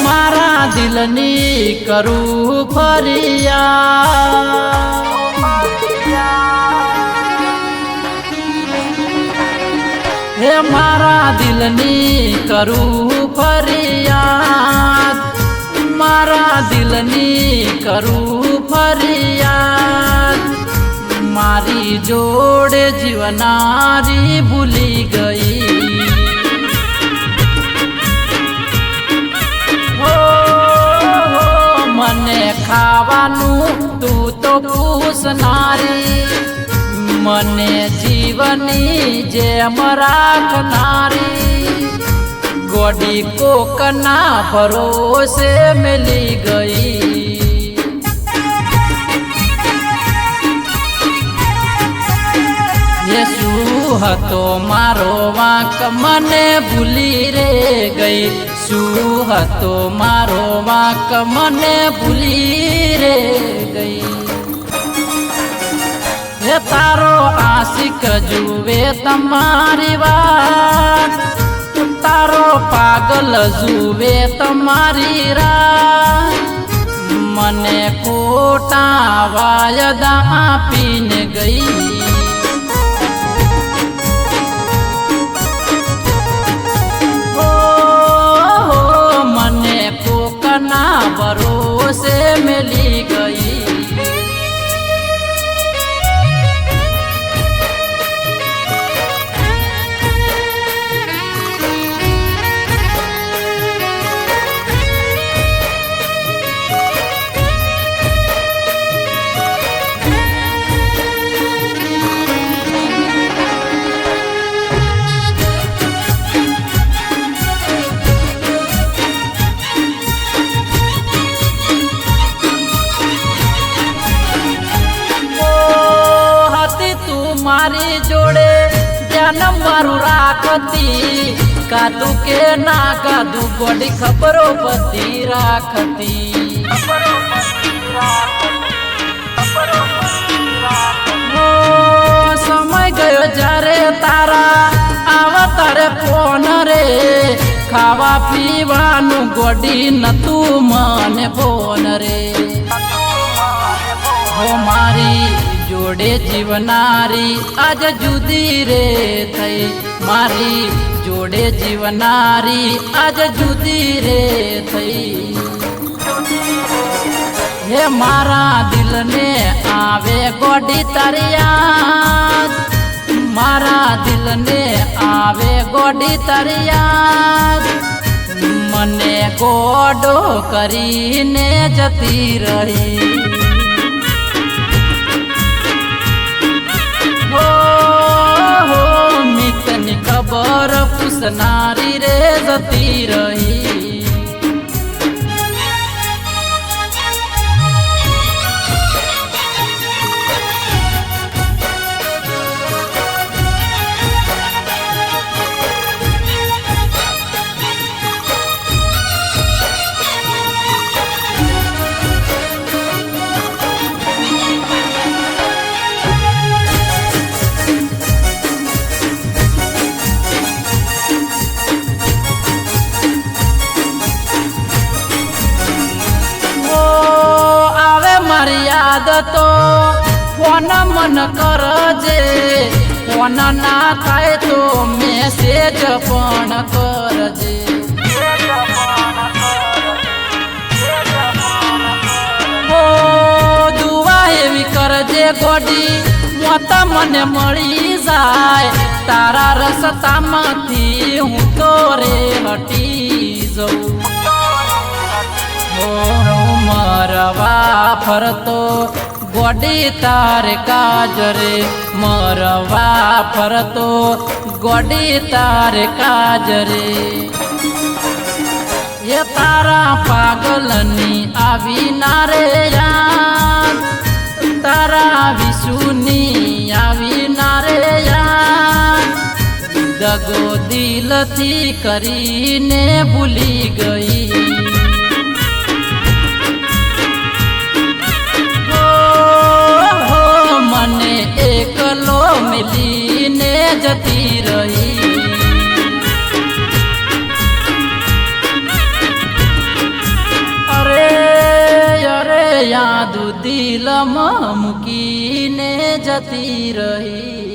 मारा दिलनी करूं फरियाद हे मारा दिलनी करूं फरियाद मारा दिलनी करूं फरियाद मारी जोड़े जीवनारी भूली गई मने खावानू तू तो पूछनारी मने जीवनी जेम राखनारी गोडी कोकना भरोसे मिली गई येसु हतो मारो वाक मने भूली रे गई सुहतो मारो वाक मने भूली रे गई हे तारो आशिक जुवे तमारी बात तारो पागल जुवे तमारी रात मने कोटा वायदा पीन गई भरोसे मिली गई मारी जोड़े जन्म मारू राखती कादू के ना कादू बड़ी खबरों पति राखती समय गयो जारे तारा आवतारे फोन रे खावा पीवानू गोडी न तू मन फोन रे हो मारी जोड़े जीवनारी आज जुदी रे थई मारी जोड़े जीवनारी आज जुदी रे थई हे मारा दिल ने आवे गोडी तरिया मारा दिल ने आवे गोडी तरिया मने गोडो करीने जती रही खबर पुसनारी रे जती रही याद तो फोन मन कर जे फोन ना थाय तो मैसेज पण कर जे ओ दुआ एवी कर जे गोडी मत मन मળી जाय तारा रस्ता माथी हूँ तोरे हटी जाऊं मरवा फरतो गोडी तार काजरे मरवा फरतो गोडी तार काजरे ये तारा पागलनी आवी नारे याद तारा विसुनी आवी नारे याद दगो दिल थी करीने भूली गई मने एकलो मिली ने जती रही જાદુ દિલમાં મૂકીને જતી રહી.